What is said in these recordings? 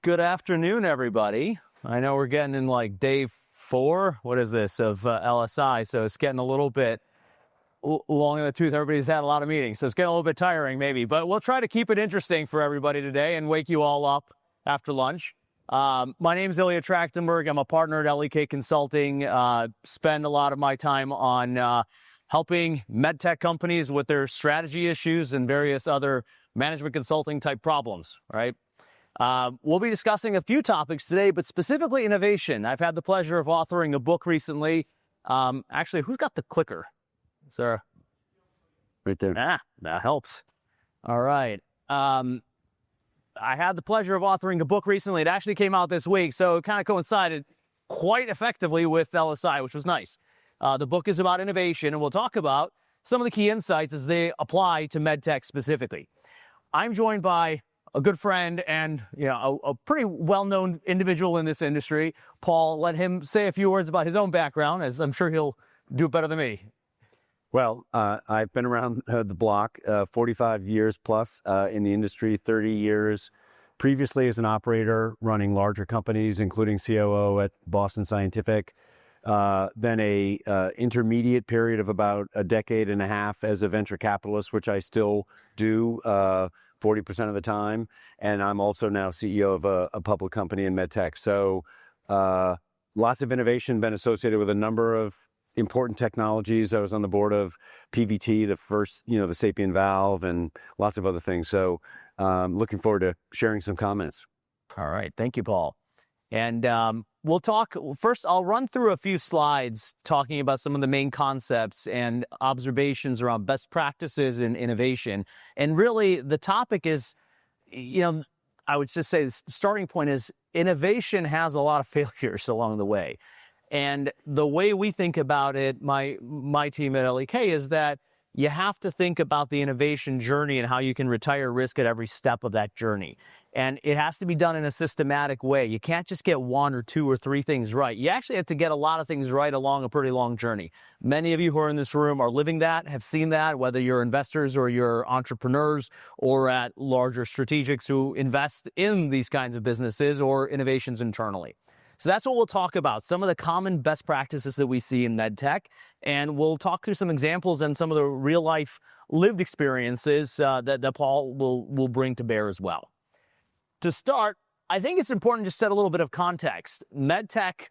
Good afternoon, everybody. I know we're getting in like day 4, what is this, of LSI, so it's getting a little bit long in the tooth. Everybody's had a lot of meetings, so it's getting a little bit tiring maybe, but we'll try to keep it interesting for everybody today and wake you all up after lunch. My name is Ilya Trakhtenberg. I'm a partner at L.E.K Consulting. Spend a lot of my time on helping medtech companies with their strategy issues and various other management consulting type problems, right? We'll be discussing a few topics today, but specifically innovation. I've had the pleasure of authoring a book recently. Actually, who's got the clicker? Is there right there? Ah, that helps. All right. I had the pleasure of authoring a book recently. It actually came out this week, so it kind of coincided quite effectively with LSI, which was nice. The book is about innovation, and we'll talk about some of the key insights as they apply to medtech specifically. I'm joined by a good friend and a pretty well-known individual in this industry, Paul. Let him say a few words about his own background, as I'm sure he'll do it better than me. Well, I've been around the block 45 years plus in the industry, 30 years previously as an operator running larger companies, including COO at Boston Scientific. Then a intermediate period of about a decade and a half as a venture capitalist, which I still do 40% of the time. And I'm also now CEO of a public company in medtech. So lots of innovation, been associated with a number of important technologies. I was on the board of PVT, the first, the Sapien valve, and lots of other things. So looking forward to sharing some comments. All right. Thank you, Paul. And we'll talk, first I'll run through a few slides talking about some of the main concepts and observations around best practices in innovation. And really the topic is, I would just say the starting point is innovation has a lot of failures along the way. And the way we think about it, my team at L.E.K, is that you have to think about the innovation journey and how you can retire risk at every step of that journey. And it has to be done in a systematic way. You can't just get 1 or 2 or 3 things right. You actually have to get a lot of things right along a pretty long journey. Many of you who are in this room are living that, have seen that, whether you're investors or you're entrepreneurs or at larger strategics who invest in these kinds of businesses or innovations internally. So that's what we'll talk about, some of the common best practices that we see in medtech, and we'll talk through some examples and some of the real-life lived experiences that Paul will bring to bear as well. To start, I think it's important to set a little bit of context. Medtech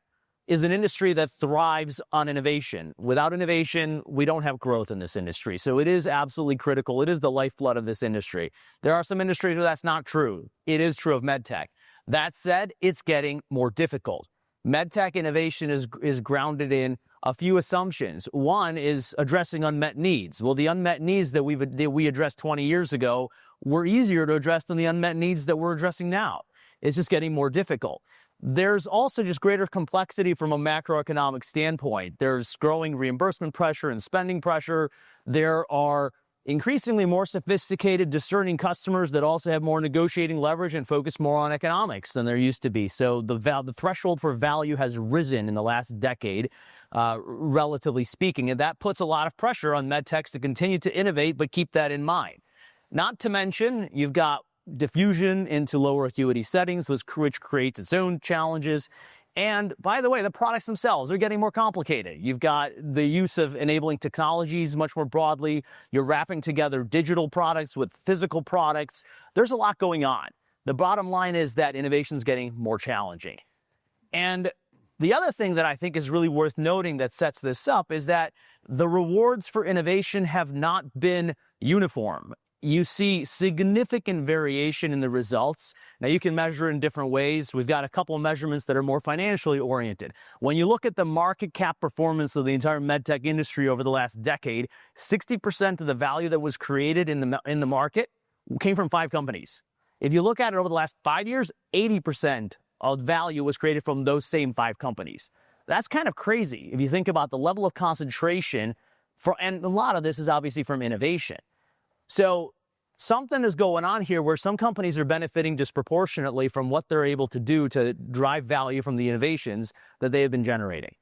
is an industry that thrives on innovation. Without innovation, we don't have growth in this industry. So it is absolutely critical. It is the lifeblood of this industry. There are some industries where that's not true. It is true of medtech. That said, it's getting more difficult. Medtech innovation is grounded in a few assumptions. One is addressing unmet needs. Well, the unmet needs that we addressed 20 years ago were easier to address than the unmet needs that we're addressing now. It's just getting more difficult. There's also just greater complexity from a macroeconomic standpoint. There's growing reimbursement pressure and spending pressure. There are increasingly more sophisticated, discerning customers that also have more negotiating leverage and focus more on economics than there used to be. So the threshold for value has risen in the last decade, relatively speaking, and that puts a lot of pressure on medtechs to continue to innovate, but keep that in mind. Not to mention, you've got diffusion into lower acuity settings, which creates its own challenges. And by the way, the products themselves are getting more complicated. You've got the use of enabling technologies much more broadly. You're wrapping together digital products with physical products. There's a lot going on. The bottom line is that innovation is getting more challenging. And the other thing that I think is really worth noting that sets this up is that the rewards for innovation have not been uniform. You see significant variation in the results. Now, you can measure in different ways. We've got a couple of measurements that are more financially oriented. When you look at the market cap performance of the entire medtech industry over the last decade, 60% of the value that was created in the market came from 5 companies. If you look at it over the last 5 years, 80% of value was created from those same 5 companies. That's kind of crazy if you think about the level of concentration, and a lot of this is obviously from innovation. So something is going on here where some companies are benefiting disproportionately from what they're able to do to drive value from the innovations that they have been generating.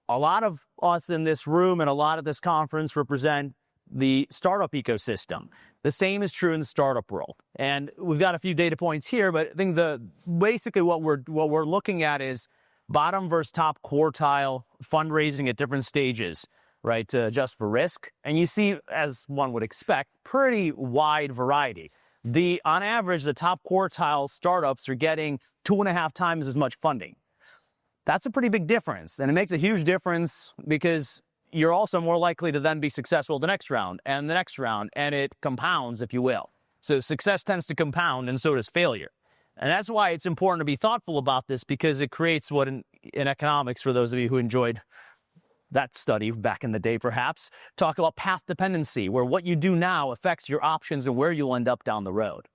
A lot of us in this room and a lot of this conference represent the startup ecosystem. The same is true in the startup world. And we've got a few data points here, but I think basically what we're looking at is bottom versus top quartile fundraising at different stages, right, to adjust for risk. And you see, as one would expect, pretty wide variety. On average, the top quartile startups are getting 2.5 times as much funding. That's a pretty big difference. And it makes a huge difference because you're also more likely to then be successful the next round, and it compounds, if you will. So success tends to compound, and so does failure. And that's why it's important to be thoughtful about this, because it creates what in economics, for those of you who enjoyed that study back in the day perhaps, talk about path dependency, where what you do now affects your options and where you'll end up down the road.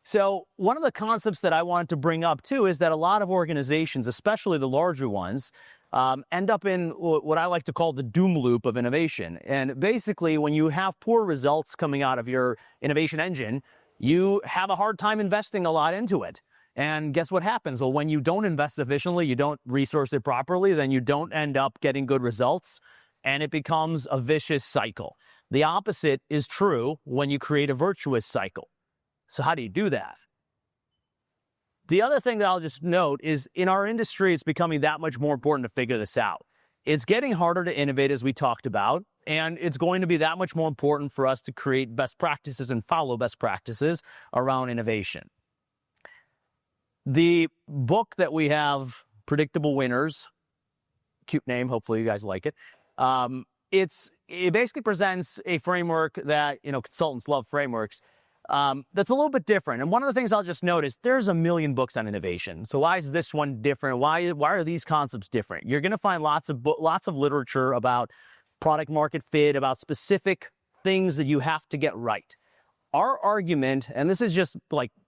So one of the concepts that I wanted to bring up too is that a lot of organizations, especially the larger ones, end up in what I like to call the doom loop of innovation. And basically, when you have poor results coming out of your innovation engine, you have a hard time investing a lot into it. And guess what happens? Well, when you don't invest sufficiently, you don't resource it properly, then you don't end up getting good results, and it becomes a vicious cycle. The opposite is true when you create a virtuous cycle. So how do you do that? The other thing that I'll just note is in our industry, it's becoming that much more important to figure this out. It's getting harder to innovate, as we talked about, and it's going to be that much more important for us to create best practices and follow best practices around innovation. The book that we have, Predictable Winners, cute name, hopefully you guys like it. It basically presents a framework that, consultants love frameworks, that's a little bit different. And one of the things I'll just note is there's a million books on innovation. So why is this one different? Why are these concepts different? You're going to find lots of literature about product market fit, about specific things that you have to get right. Our argument, and this is just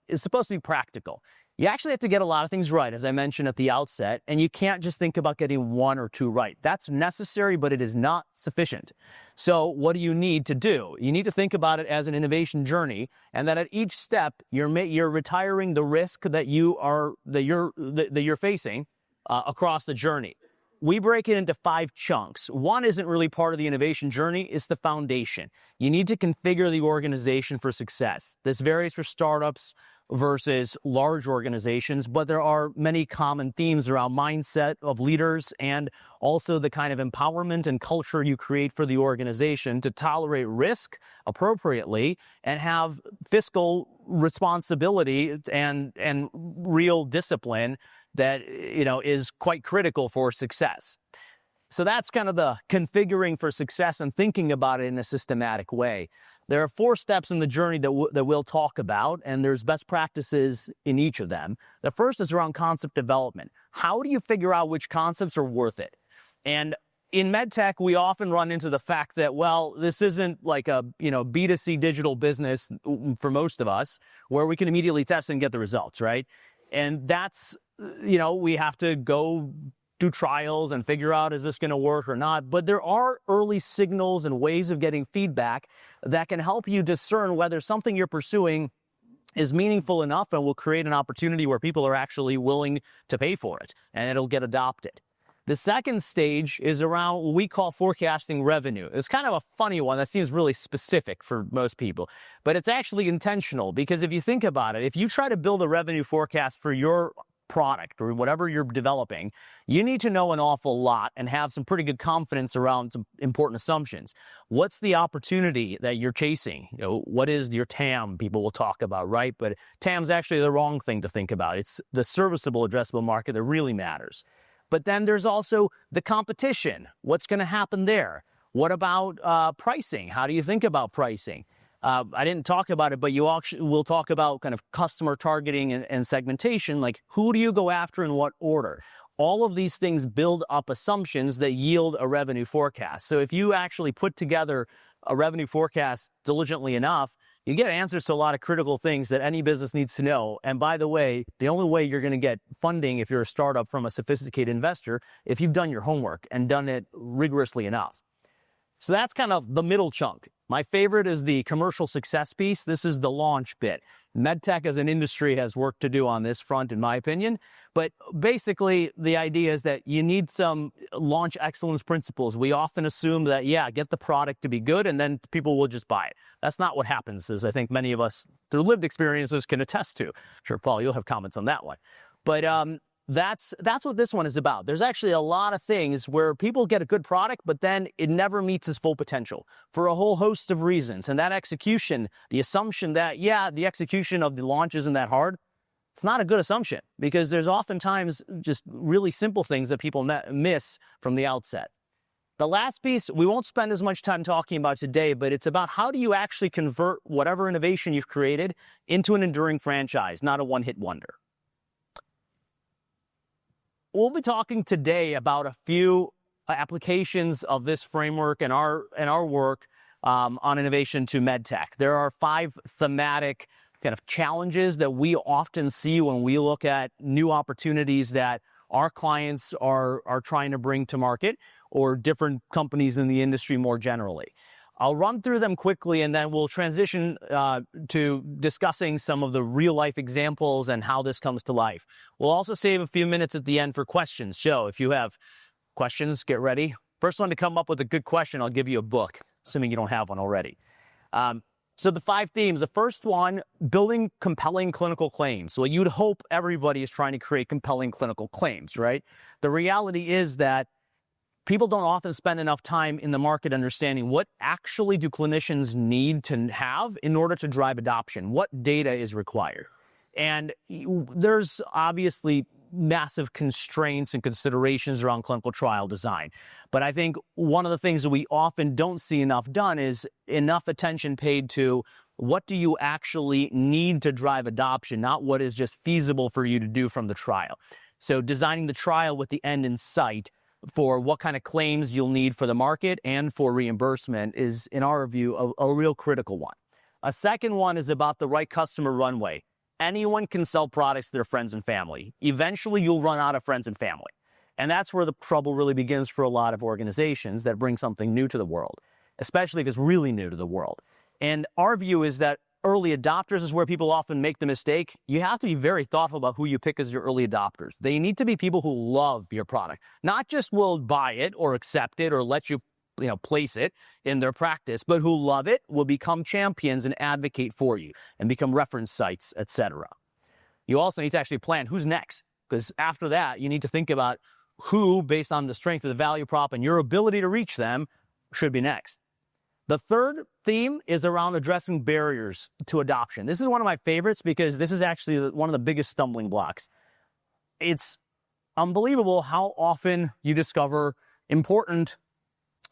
it's supposed to be practical. You actually have to get a lot of things right, as I mentioned at the outset, and you can't just think about getting 1 or 2 right. That's necessary, but it is not sufficient. So what do you need to do? You need to think about it as an innovation journey, and that at each step, you're retiring the risk that you're facing across the journey. We break it into 5 chunks. One isn't really part of the innovation journey, it's the foundation. You need to configure the organization for success. This varies for startups versus large organizations, but there are many common themes around mindset of leaders and also the kind of empowerment and culture you create for the organization to tolerate risk appropriately and have fiscal responsibility and real discipline that is quite critical for success. So that's kind of the configuring for success and thinking about it in a systematic way. There are 4 steps in the journey that we'll talk about, and there's best practices in each of them. The first is around concept development. How do you figure out which concepts are worth it? And in medtech, we often run into the fact that, well, this isn't like a B2C digital business for most of us, where we can immediately test and get the results, right? And that's, we have to go do trials and figure out, is this going to work or not? But there are early signals and ways of getting feedback that can help you discern whether something you're pursuing is meaningful enough and will create an opportunity where people are actually willing to pay for it and it'll get adopted. The second stage is around what we call forecasting revenue. It's kind of a funny one that seems really specific for most people, but it's actually intentional, because if you think about it, if you try to build a revenue forecast for your product or whatever you're developing, you need to know an awful lot and have some pretty good confidence around some important assumptions. What's the opportunity that you're chasing? What is your TAM? People will talk about, right? But TAM's actually the wrong thing to think about. It's the serviceable addressable market that really matters. But then there's also the competition. What's going to happen there? What about pricing? How do you think about pricing? I didn't talk about it, but we'll talk about kind of customer targeting and segmentation, like who do you go after in what order? All of these things build up assumptions that yield a revenue forecast. So if you actually put together a revenue forecast diligently enough, you get answers to a lot of critical things that any business needs to know. And by the way, the only way you're going to get funding if you're a startup from a sophisticated investor, if you've done your homework and done it rigorously enough. So that's kind of the middle chunk. My favorite is the commercial success piece. This is the launch bit. MedTech as an industry has work to do on this front, in my opinion. But basically, the idea is that you need some launch excellence principles. We often assume that, yeah, get the product to be good and then people will just buy it. That's not what happens, as I think many of us through lived experiences can attest to. Sure, Paul, you'll have comments on that one. But that's what this one is about. There's actually a lot of things where people get a good product, but then it never meets its full potential for a whole host of reasons. And that execution, the assumption that, yeah, the execution of the launch isn't that hard, it's not a good assumption because there's oftentimes just really simple things that people miss from the outset. The last piece, we won't spend as much time talking about today, but it's about how do you actually convert whatever innovation you've created into an enduring franchise, not a one-hit wonder. We'll be talking today about a few applications of this framework and our work on innovation to medtech. There are 5 thematic kind of challenges that we often see when we look at new opportunities that our clients are trying to bring to market or different companies in the industry more generally. I'll run through them quickly and then we'll transition to discussing some of the real-life examples and how this comes to life. We'll also save a few minutes at the end for questions. So if you have questions, get ready. First one to come up with a good question, I'll give you a book, assuming you don't have one already. So the 5 themes, the first one, building compelling clinical claims. Well, you'd hope everybody is trying to create compelling clinical claims, right? The reality is that people don't often spend enough time in the market understanding what actually do clinicians need to have in order to drive adoption, what data is required. And there's obviously massive constraints and considerations around clinical trial design. But I think one of the things that we often don't see enough done is enough attention paid to what do you actually need to drive adoption, not what is just feasible for you to do from the trial. So designing the trial with the end in sight for what kind of claims you'll need for the market and for reimbursement is, in our view, a real critical one. A second one is about the right customer runway. Anyone can sell products to their friends and family. Eventually, you'll run out of friends and family. And that's where the trouble really begins for a lot of organizations that bring something new to the world, especially if it's really new to the world. And our view is that early adopters is where people often make the mistake. You have to be very thoughtful about who you pick as your early adopters. They need to be people who love your product, not just will buy it or accept it or let you place it in their practice, but who love it, will become champions and advocate for you and become reference sites, etc. You also need to actually plan who's next, because after that, you need to think about who, based on the strength of the value prop and your ability to reach them, should be next. The third theme is around addressing barriers to adoption. This is one of my favorites because this is actually one of the biggest stumbling blocks. It's unbelievable how often you discover important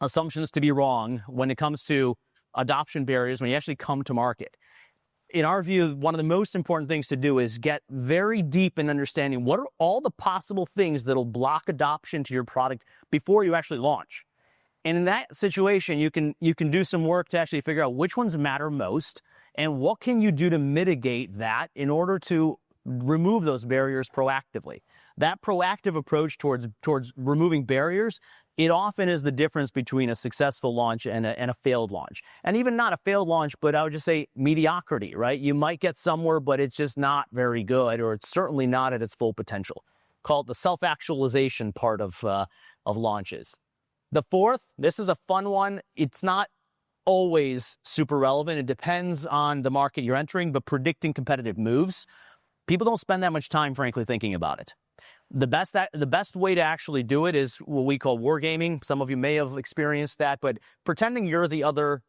assumptions to be wrong when it comes to adoption barriers when you actually come to market. In our view, one of the most important things to do is get very deep in understanding what are all the possible things that'll block adoption to your product before you actually launch. And in that situation, you can do some work to actually figure out which ones matter most and what can you do to mitigate that in order to remove those barriers proactively. That proactive approach towards removing barriers, it often is the difference between a successful launch and a failed launch. And even not a failed launch, but I would just say mediocrity, right? You might get somewhere, but it's just not very good, or it's certainly not at its full potential. Call it the self-actualization part of launches. The fourth, this is a fun one. It's not always super relevant. It depends on the market you're entering, but predicting competitive moves. People don't spend that much time, frankly, thinking about it. The best way to actually do it is what we call wargaming. Some of you may have experienced that, but pretending you're the other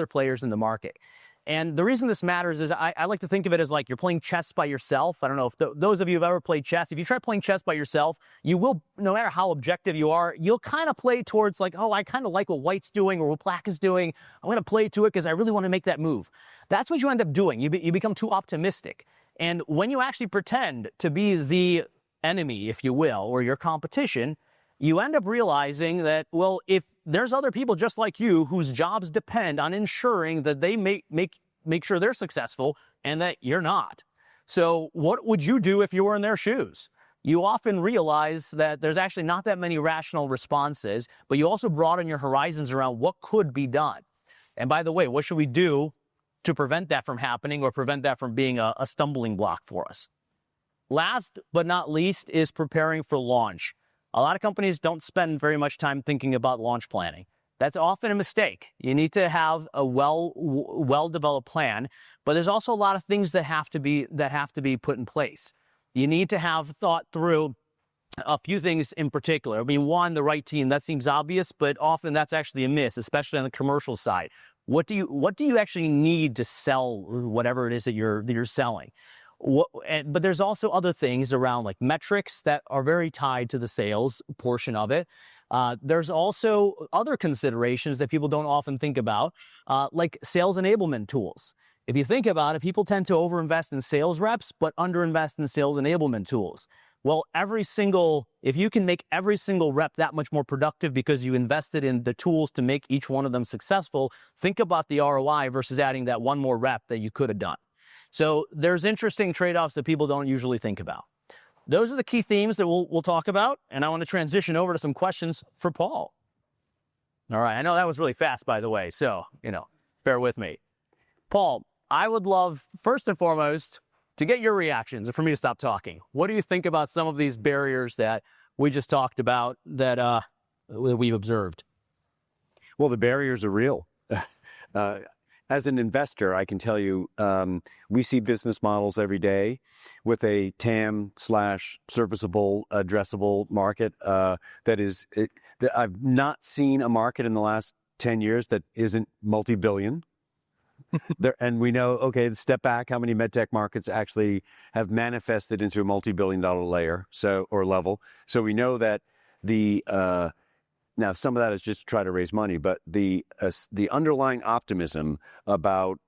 players in the market. And the reason this matters is I like to think of it as like you're playing chess by yourself. I don't know if those of you who have ever played chess, if you try playing chess by yourself, you will, no matter how objective you are, you'll kind of play towards like, oh, I kind of like what white's doing or what black is doing. I'm going to play to it because I really want to make that move. That's what you end up doing. You become too optimistic. And when you actually pretend to be the enemy, if you will, or your competition, you end up realizing that, well, if there's other people just like you whose jobs depend on ensuring that they make sure they're successful and that you're not. So what would you do if you were in their shoes? you often realize that there's actually not that many rational responses, but you also broaden your horizons around what could be done. And by the way, what should we do to prevent that from happening or prevent that from being a stumbling block for us? Last but not least is preparing for launch. A lot of companies don't spend very much time thinking about launch planning. That's often a mistake. You need to have a well-developed plan, but there's also a lot of things that have to be put in place. You need to have thought through a few things in particular. I mean, one, the right team. That seems obvious, but often that's actually a miss, especially on the commercial side. What do you actually need to sell whatever it is that you're selling? But there's also other things around like metrics that are very tied to the sales portion of it. There's also other considerations that people don't often think about, like sales enablement tools. If you think about it, people tend to overinvest in sales reps, but underinvest in sales enablement tools. Well, if you can make every single rep that much more productive because you invested in the tools to make each one of them successful, think about the ROI versus adding that one more rep that you could have done. So there's interesting trade-offs that people don't usually think about. Those are the key themes that we'll talk about, and I want to transition over to some questions for Paul. All right, I know that was really fast, by the way, so, bear with me. Paul, I would love, first and foremost, to get your reactions and for me to stop talking. What do you think about some of these barriers that we just talked about that we've observed? Well, the barriers are real. As an investor, I can tell you, we see business models every day with a TAM/serviceable, addressable market I've not seen a market in the last 10 years that isn't multi-billion. And we know, okay, step back, how many medtech markets actually have manifested into a multi-billion-dollar layer or level. So we know that now some of that is just to try to raise money, but the underlying optimism about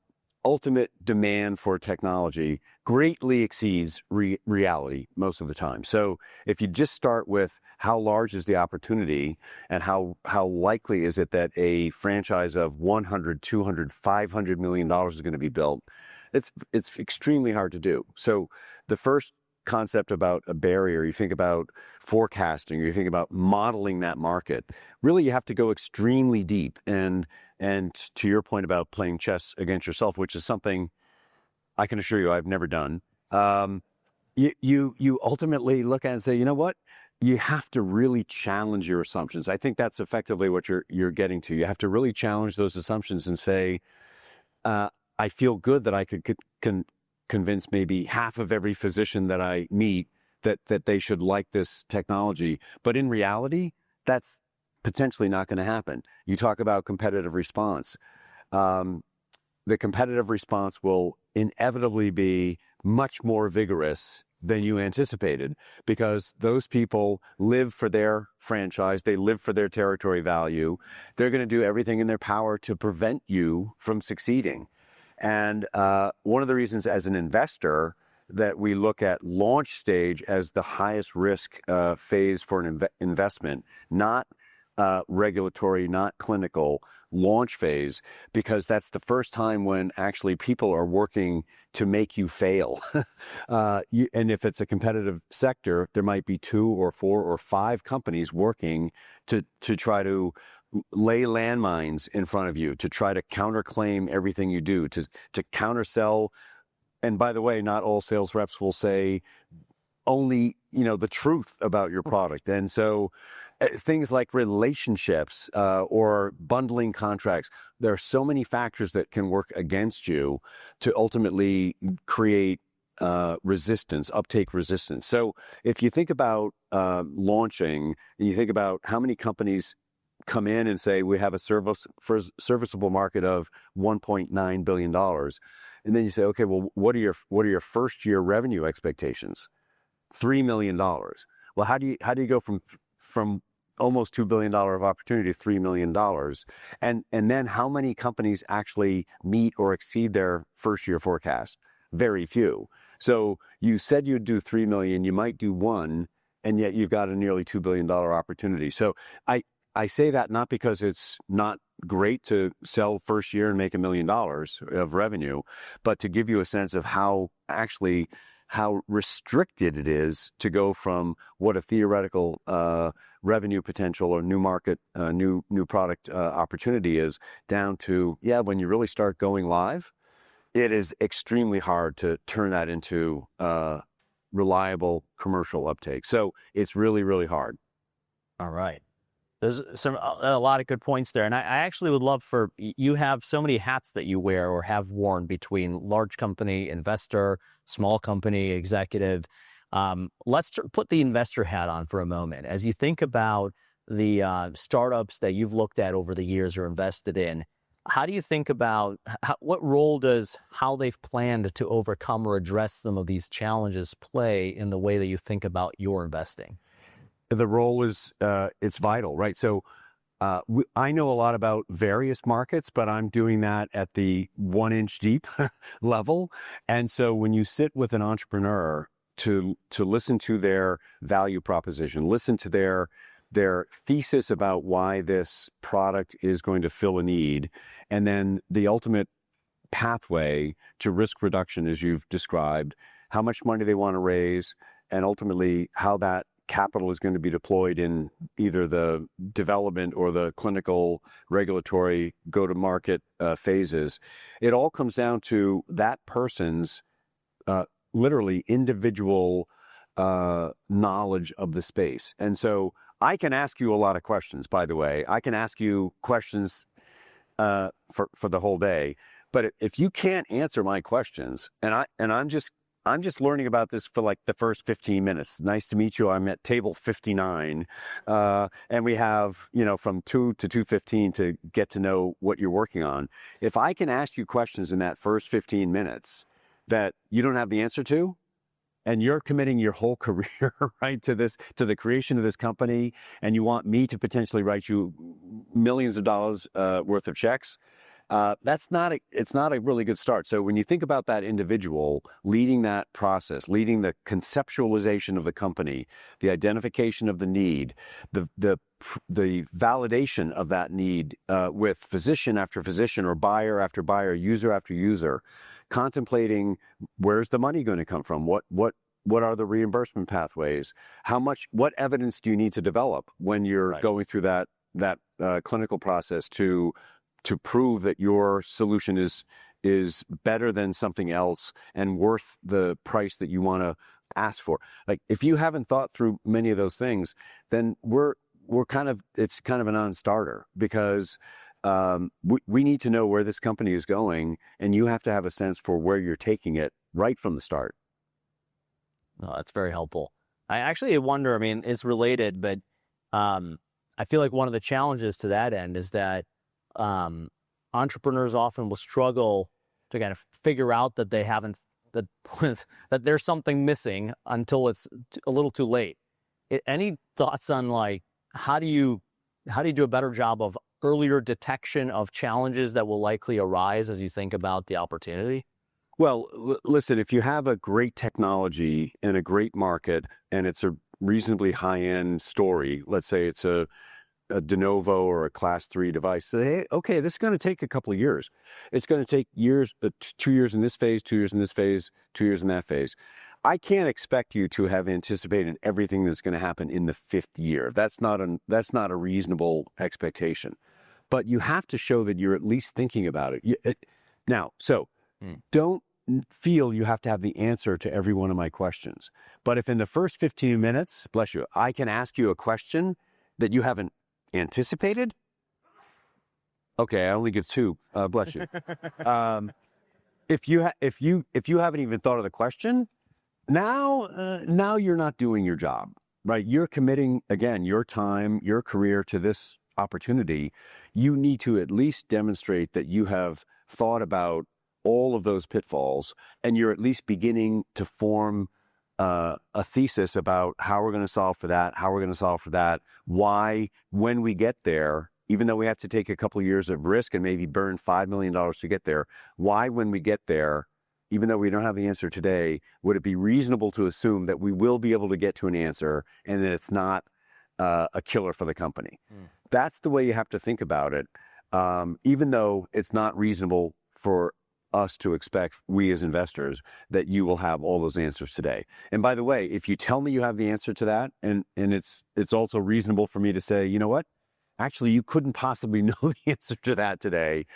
ultimate demand for technology greatly exceeds reality most of the time. So if you just start with how large is the opportunity and how likely is it that a franchise of $100, $200, $500 million is going to be built, it's extremely hard to do. So the first concept about a barrier, you think about forecasting, or you think about modeling that market, really you have to go extremely deep. And to your point about playing chess against yourself, which is something I can assure you I've never done, you ultimately look at it and say, you know what? You have to really challenge your assumptions. I think that's effectively what you're getting to. You have to really challenge those assumptions and say, I feel good that I could convince maybe half of every physician that I meet that they should like this technology. But in reality, that's potentially not going to happen. You talk about competitive response. The competitive response will inevitably be much more vigorous than you anticipated, because those people live for their franchise, they live for their territory value. They're going to do everything in their power to prevent you from succeeding. And one of the reasons as an investor that we look at launch stage as the highest risk phase for an investment, not regulatory, not clinical, launch phase, because that's the first time when actually people are working to make you fail. And if it's a competitive sector, there might be 2 or 4 or 5 companies working to try to lay landmines in front of you, to try to counterclaim everything you do, to countersell. And by the way, not all sales reps will say only, the truth about your product. And so things like relationships or bundling contracts, there are so many factors that can work against you to ultimately create resistance, uptake resistance. So if you think about launching, and you think about how many companies come in and say, we have a serviceable market of $1.9 billion. And then you say, okay, well, what are your first year revenue expectations? $3 million. Well, how do you go from almost $2 billion of opportunity to $3 million? And then how many companies actually meet or exceed their first year forecast? Very few. So you said you'd do 3 million, you might do 1, and yet you've got a nearly $2 billion opportunity. So I say that not because it's not great to sell first year and make $1 million of revenue, but to give you a sense of how how restricted it is to go from what a theoretical revenue potential or new market, new product opportunity is down to, yeah, when you really start going live, it is extremely hard to turn that into reliable commercial uptake. So it's really, really hard. All right. There's a lot of good points there. And I actually would love for, you have so many hats that you wear or have worn between large company, investor, small company, executive. Let's put the investor hat on for a moment. As you think about the startups that you've looked at over the years or invested in, how do you think about, what role does how they've planned to overcome or address some of these challenges play in the way that you think about your investing? The role is, it's vital, right? So I know a lot about various markets, but I'm doing that at the 1 inch deep level. And so when you sit with an entrepreneur to listen to their value proposition, listen to their thesis about why this product is going to fill a need, and then the ultimate pathway to risk reduction, as you've described, how much money they want to raise, and ultimately how that capital is going to be deployed in either the development or the clinical regulatory go-to-market phases. It all comes down to that person's literally individual knowledge of the space. And so I can ask you a lot of questions, by the way. I can ask you questions for the whole day. But if you can't answer my questions, and I'm just learning about this for like the first 15 minutes. Nice to meet you. I'm at table 59. And we have, from 2 to 2:15 to get to know what you're working on. If I can ask you questions in that first 15 minutes that you don't have the answer to, and you're committing your whole career, right, to the creation of this company, and you want me to potentially write you millions of dollars worth of checks, it's not a really good start. So when you think about that individual leading that process, leading the conceptualization of the company, the identification of the need, the validation of that need with physician after physician or buyer after buyer, user after user, contemplating where's the money going to come from, what are the reimbursement pathways, what evidence do you need to develop when you're going through that clinical process to prove that your solution is better than something else and worth the price that you want to ask for. Like, if you haven't thought through many of those things, then it's kind of a non-starter, because we need to know where this company is going, and you have to have a sense for where you're taking it right from the start. Oh, that's very helpful. I actually wonder, I mean, it's related, but I feel like one of the challenges to that end is that entrepreneurs often will struggle to kind of figure out that they haven't, that there's something missing until it's a little too late. Any thoughts on, like, how do you do a better job of earlier detection of challenges that will likely arise as you think about the opportunity? Well, listen, if you have a great technology and a great market, and it's a reasonably high-end story, let's say it's a de novo or a class 3 device, say, hey, okay, this is going to take a couple of years. It's going to take years, 2 years in this phase, 2 years in this phase, 2 years in that phase. I can't expect you to have anticipated everything that's going to happen in the 5th year. That's not a reasonable expectation. But you have to show that you're at least thinking about it. Don't feel you have to have the answer to every one of my questions. But if in the first 15 minutes, bless you, I can ask you a question that you haven't anticipated. Okay, I only give 2. Bless you. If you haven't even thought of the question, now you're not doing your job, right? You're committing, again, your time, your career to this opportunity. You need to at least demonstrate that you have thought about all of those pitfalls, and you're at least beginning to form a thesis about how we're going to solve for that, why, when we get there, even though we have to take a couple of years of risk and maybe burn $5 million to get there, why, when we get there, even though we don't have the answer today, would it be reasonable to assume that we will be able to get to an answer and that it's not a killer for the company? That's the way you have to think about it, even though it's not reasonable for us to expect, we as investors, that you will have all those answers today. And by the way, if you tell me you have the answer to that, and it's also reasonable for me to say, you know what, actually you couldn't possibly know the answer to that today.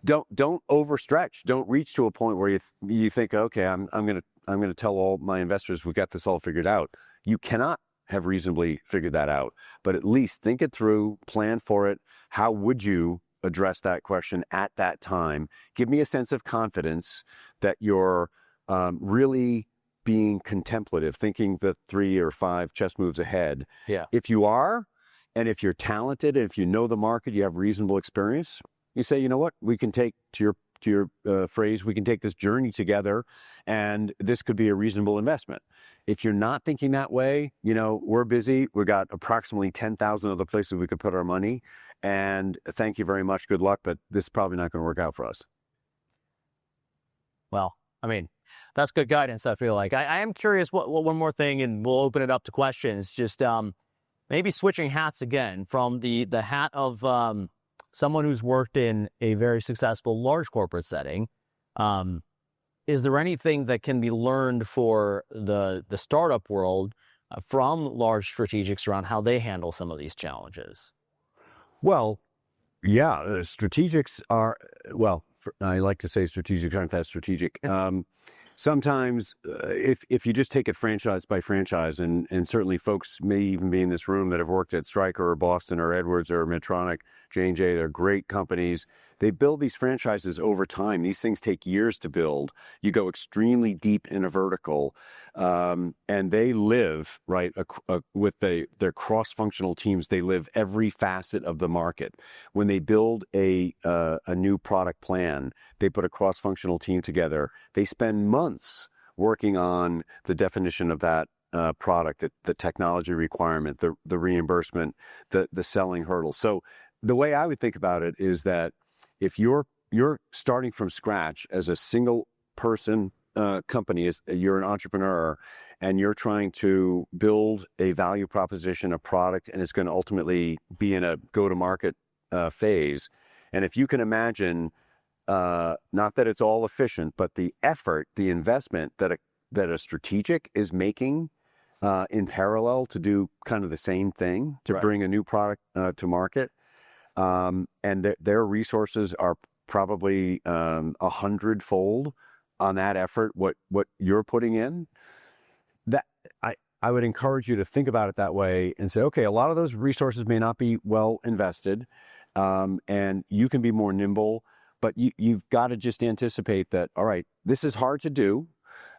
Don't overstretch. Don't reach to a point where you think, okay, I'm gonna tell all my investors we got this all figured out. You cannot have reasonably figured that out, but at least think it through, plan for it. How would you address that question at that time? Give me a sense of confidence that you're really being contemplative, thinking the 3 or 5 chess moves ahead. Yeah. If you are, and if you're talented, and if you know the market, you have reasonable experience, you say, you know what, we can take, to your phrase, we can take this journey together, and this could be a reasonable investment. If you're not thinking that way, you know, we're busy. We got approximately 10,000 other places we could put our money, and thank you very much, good luck, but this is probably not going to work out for us. Well, I mean, that's good guidance, I feel like. I am curious, what one more thing, and we'll open it up to questions. Just maybe switching hats again from the hat of someone who's worked in a very successful large corporate setting. Is there anything that can be learned for the startup world from large strategics around how they handle some of these challenges? Well, yeah, strategics are, well, I like to say strategics aren't that strategic. Sometimes if you just take it franchise by franchise, and certainly folks may even be in this room that have worked at Stryker or Boston or Edwards or Medtronic, J&J, they're great companies. They build these franchises over time. These things take years to build. You go extremely deep in a vertical, and they live, right, with their cross-functional teams. They live every facet of the market. When they build a new product plan, they put a cross-functional team together. They spend months working on the definition of that product, the technology requirement, the reimbursement, the selling hurdle. So the way I would think about it is that if you're starting from scratch as a single person company, as you're an entrepreneur, and you're trying to build a value proposition, a product, and it's going to ultimately be in a go-to-market phase. And if you can imagine, not that it's all efficient, but the effort, the investment that a strategic is making in parallel to do kind of the same thing, to bring a new product to market, and their resources are probably 100-fold on that effort, what you're putting in, that I would encourage you to think about it that way and say, okay, a lot of those resources may not be well invested, and you can be more nimble, but you've got to just anticipate that, all right, this is hard to do.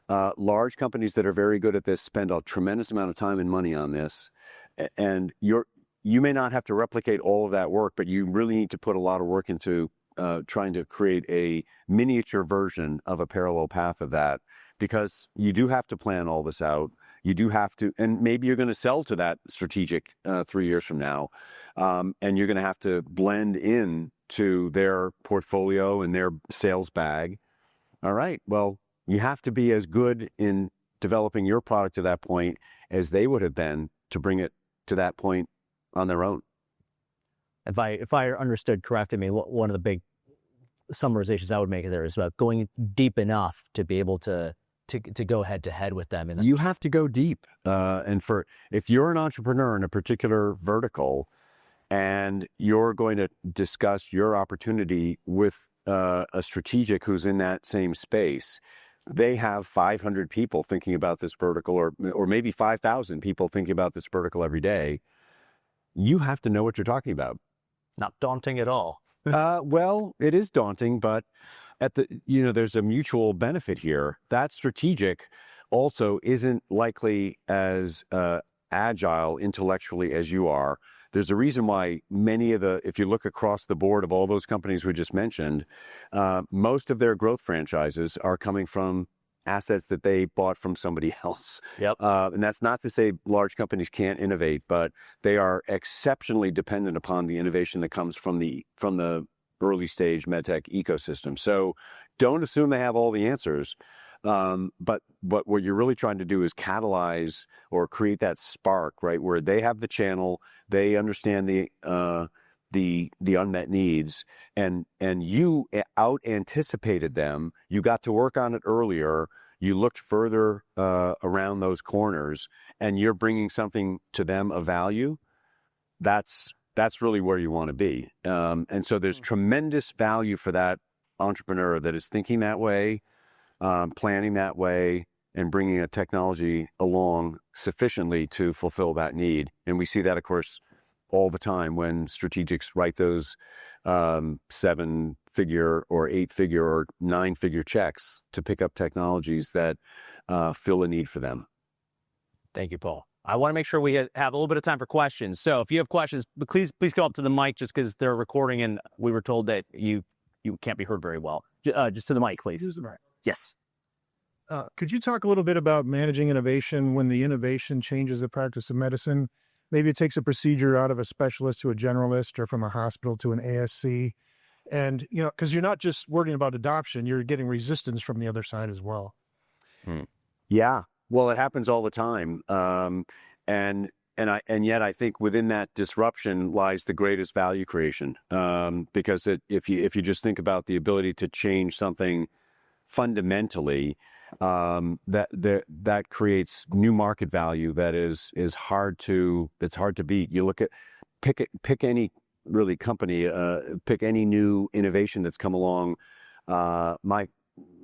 Large companies that are very good at this spend a tremendous amount of time and money on this, and you may not have to replicate all of that work, but you really need to put a lot of work into trying to create a miniature version of a parallel path of that, because you do have to plan all this out. You do have to, and maybe you're going to sell to that strategic 3 years from now, and you're going to have to blend in to their portfolio and their sales bag. All right, well, you have to be as good in developing your product to that point as they would have been to bring it to that point on their own. If I understood correctly, I mean, one of the big summarizations I would make there is about going deep enough to be able to go head to head with them. And you have to go deep. And if you're an entrepreneur in a particular vertical and you're going to discuss your opportunity with a strategic who's in that same space, they have 500 people thinking about this vertical, or maybe 5,000 people thinking about this vertical every day. You have to know what you're talking about. Not daunting at all. Well, it is daunting, but there's a mutual benefit here. That strategic also isn't likely as agile intellectually as you are. There's a reason why if you look across the board of all those companies we just mentioned, most of their growth franchises are coming from assets that they bought from somebody else. Yep. And that's not to say large companies can't innovate, but they are exceptionally dependent upon the innovation that comes from the early stage medtech ecosystem. So don't assume they have all the answers. But what you're really trying to do is catalyze or create that spark, right, where they have the channel, they understand the the unmet needs, and you out anticipated them. You got to work on it earlier. You looked further around those corners, and you're bringing something to them of value. That's really where you want to be. And so there's tremendous value for that entrepreneur that is thinking that way, planning that way, and bringing a technology along sufficiently to fulfill that need. And we see that, of course, all the time when strategics write those 7-figure or 8-figure or 9-figure checks to pick up technologies that fill a need for them. Thank you, Paul. I want to make sure we have a little bit of time for questions. So if you have questions, please come up to the mic, just because they're recording and we were told that you can't be heard very well. Just to the mic, please. Use the mic. Yes. Could you talk a little bit about managing innovation when the innovation changes the practice of medicine? Maybe it takes a procedure out of a specialist to a generalist, or from a hospital to an ASC. And, because you're not just worrying about adoption, you're getting resistance from the other side as well. Yeah. Well, it happens all the time. And yet I think within that disruption lies the greatest value creation. Because if you just think about the ability to change something fundamentally, that creates new market value that is hard to beat. You look at pick any really company, pick any new innovation that's come along.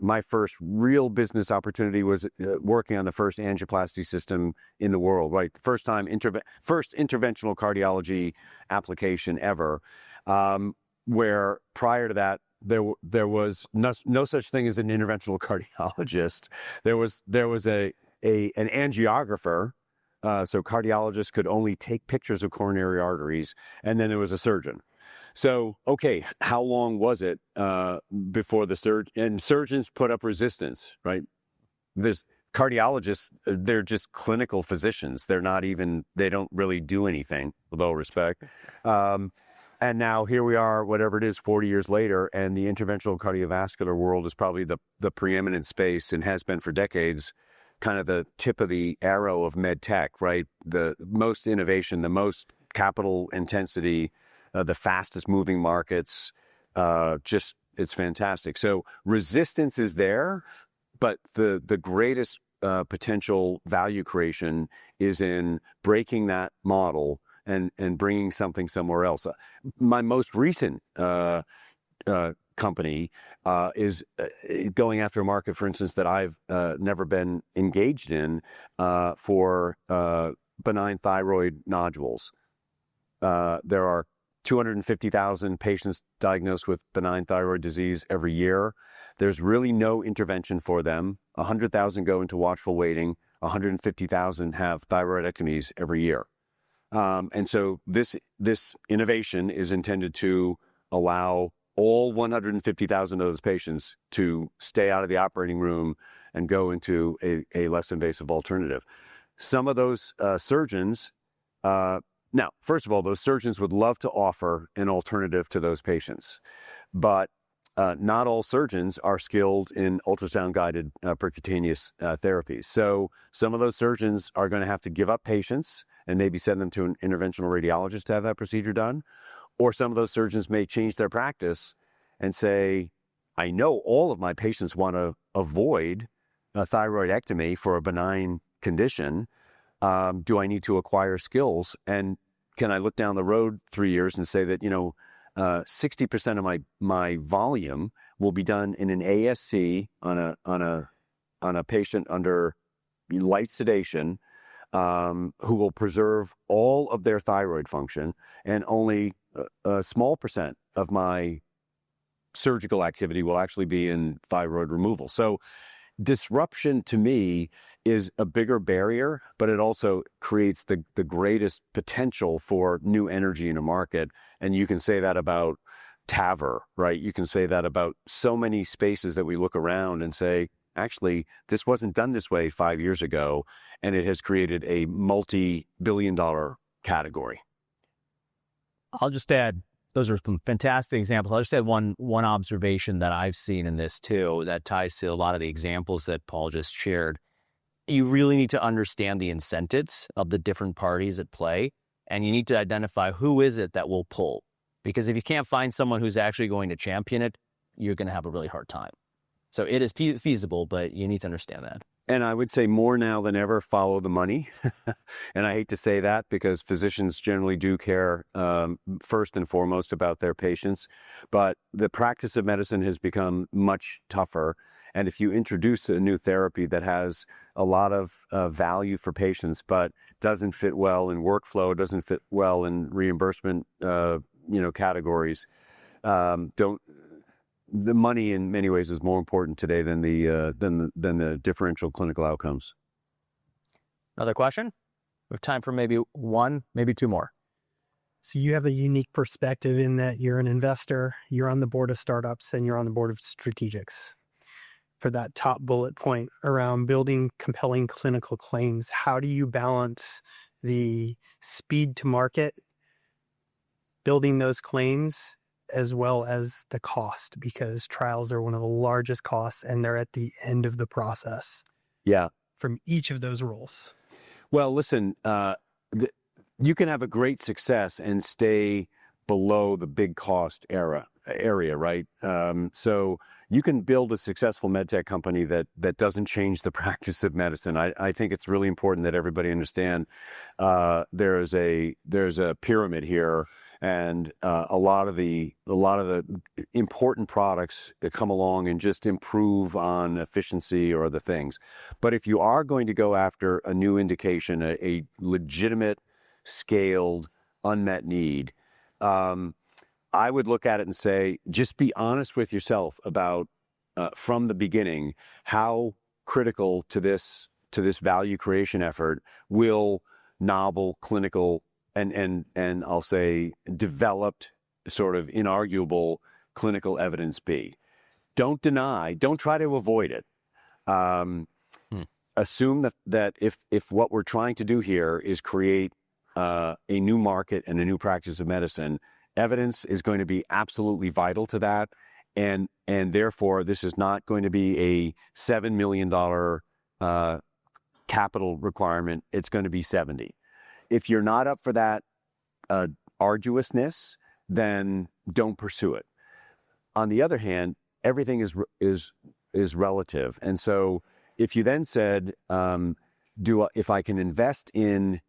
My first real business opportunity was working on the first angioplasty system in the world, right? First interventional cardiology application ever, where prior to that, there was no such thing as an interventional cardiologist. There was an angiographer, so cardiologists could only take pictures of coronary arteries, and then there was a surgeon. So, okay, how long was it before surgeons put up resistance, right? There's cardiologists, they're just clinical physicians. They don't really do anything, with all respect. And now here we are, whatever it is, 40 years later, and the interventional cardiovascular world is probably the preeminent space, and has been for decades, kind of the tip of the arrow of med tech, right? The most innovation, the most capital intensity, the fastest moving markets, it's fantastic. So resistance is there, but the greatest potential value creation is in breaking that model and bringing something somewhere else. My most recent company is going after a market, for instance, that I've never been engaged in for benign thyroid nodules. There are 250,000 patients diagnosed with benign thyroid disease every year. There's really no intervention for them. 100,000 go into watchful waiting. 150,000 have thyroidectomies every year. And so this innovation is intended to allow all 150,000 of those patients to stay out of the operating room and go into a less invasive alternative. Some of those surgeons, now, first of all, those surgeons would love to offer an alternative to those patients, but not all surgeons are skilled in ultrasound-guided percutaneous therapies. So some of those surgeons are going to have to give up patients and maybe send them to an interventional radiologist to have that procedure done. Or some of those surgeons may change their practice and say, I know all of my patients want to avoid a thyroidectomy for a benign condition. Do I need to acquire skills? And can I look down the road 3 years and say that, 60% of my volume will be done in an ASC on a patient under light sedation, who will preserve all of their thyroid function, and only a small percent of my surgical activity will actually be in thyroid removal. So disruption to me is a bigger barrier, but it also creates the greatest potential for new energy in a market. And you can say that about TAVR, right? You can say that about so many spaces that we look around and say, actually, this wasn't done this way 5 years ago, and it has created a multi-billion-dollar category. I'll just add, those are some fantastic examples. I'll just add one observation that I've seen in this too, that ties to a lot of the examples that Paul just shared. You really need to understand the incentives of the different parties at play, and you need to identify who is it that will pull. Because if you can't find someone who's actually going to champion it, you're going to have a really hard time. So it is feasible, but you need to understand that. And I would say more now than ever, follow the money. And I hate to say that because physicians generally do care first and foremost about their patients. But the practice of medicine has become much tougher. And if you introduce a new therapy that has a lot of value for patients, but doesn't fit well in workflow, doesn't fit well in reimbursement, categories, the money in many ways is more important today than the differential clinical outcomes. Another question? We have time for maybe one, maybe two more. So you have a unique perspective in that you're an investor, you're on the board of startups, and you're on the board of strategics. For that top bullet point around building compelling clinical claims, how do you balance the speed to market, building those claims, as well as the cost? Because trials are one of the largest costs and they're at the end of the process. Yeah. From each of those roles. Well, listen, you can have a great success and stay below the big cost area, right? So you can build a successful medtech company that doesn't change the practice of medicine. I think it's really important that everybody understand there's a pyramid here, and a lot of the important products that come along and just improve on efficiency or other things. But if you are going to go after a new indication, a legitimate, scaled, unmet need, I would look at it and say, just be honest with yourself about from the beginning how critical to this value creation effort will novel clinical and I'll say developed, sort of inarguable clinical evidence be. Don't deny, don't try to avoid it. Assume that if what we're trying to do here is create a new market and a new practice of medicine, evidence is going to be absolutely vital to that. And therefore, this is not going to be a $7 million capital requirement. It's going to be 70. If you're not up for that arduousness, then don't pursue it. On the other hand, everything is relative. And so if you then said, if I can invest in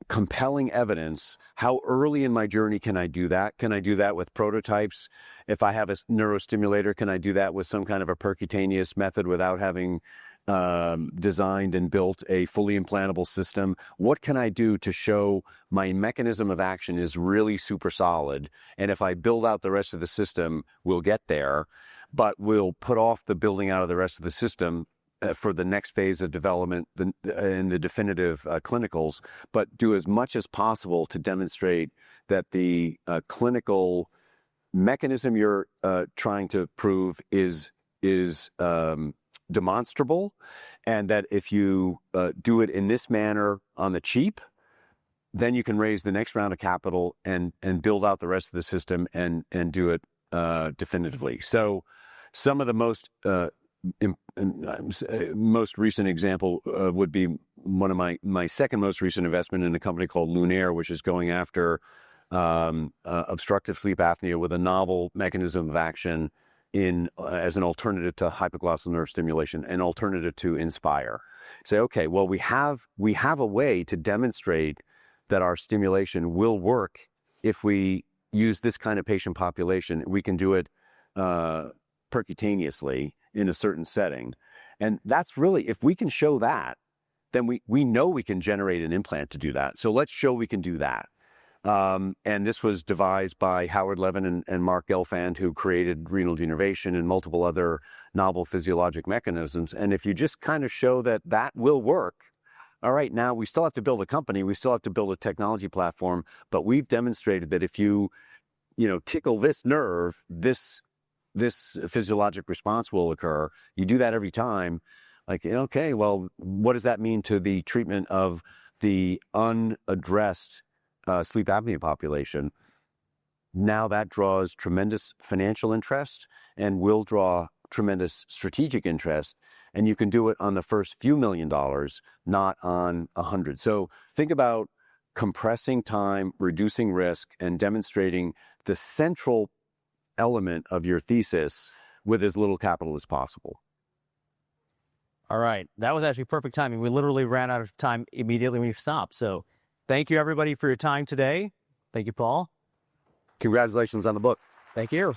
compelling evidence, how early in my journey can I do that? Can I do that with prototypes? If I have a neurostimulator, can I do that with some kind of a percutaneous method without having designed and built a fully implantable system? What can I do to show my mechanism of action is really super solid? And if I build out the rest of the system, we'll get there, but we'll put off the building out of the rest of the system for the next phase of development in the definitive clinicals, but do as much as possible to demonstrate that the clinical mechanism you're trying to prove is demonstrable, and that if you do it in this manner on the cheap, then you can raise the next round of capital and build out the rest of the system and do it definitively. So some of the most recent example would be one of my second most recent investment in a company called Lunaire, which is going after obstructive sleep apnea with a novel mechanism of action as an alternative to hypoglossal nerve stimulation, an alternative to Inspire. Say, okay, well, we have a way to demonstrate that our stimulation will work if we use this kind of patient population. We can do it percutaneously in a certain setting. And that's really, if we can show that, then we know we can generate an implant to do that. So let's show we can do that. And this was devised by Howard Levin and Mark Gelfand, who created renal denervation and multiple other novel physiologic mechanisms. And if you just kind of show that will work, all right, now we still have to build a company, we still have to build a technology platform, but we've demonstrated that if you tickle this nerve, this physiologic response will occur. You do that every time. Like, okay, well, what does that mean to the treatment of the unaddressed sleep apnea population? Now that draws tremendous financial interest and will draw tremendous strategic interest. And you can do it on the first few $1 million, not on 100. So think about compressing time, reducing risk, and demonstrating the central element of your thesis with as little capital as possible. All right. That was actually perfect timing. We literally ran out of time immediately when you stopped. So thank you, everybody, for your time today. Thank you, Paul. Congratulations on the book. Thank you.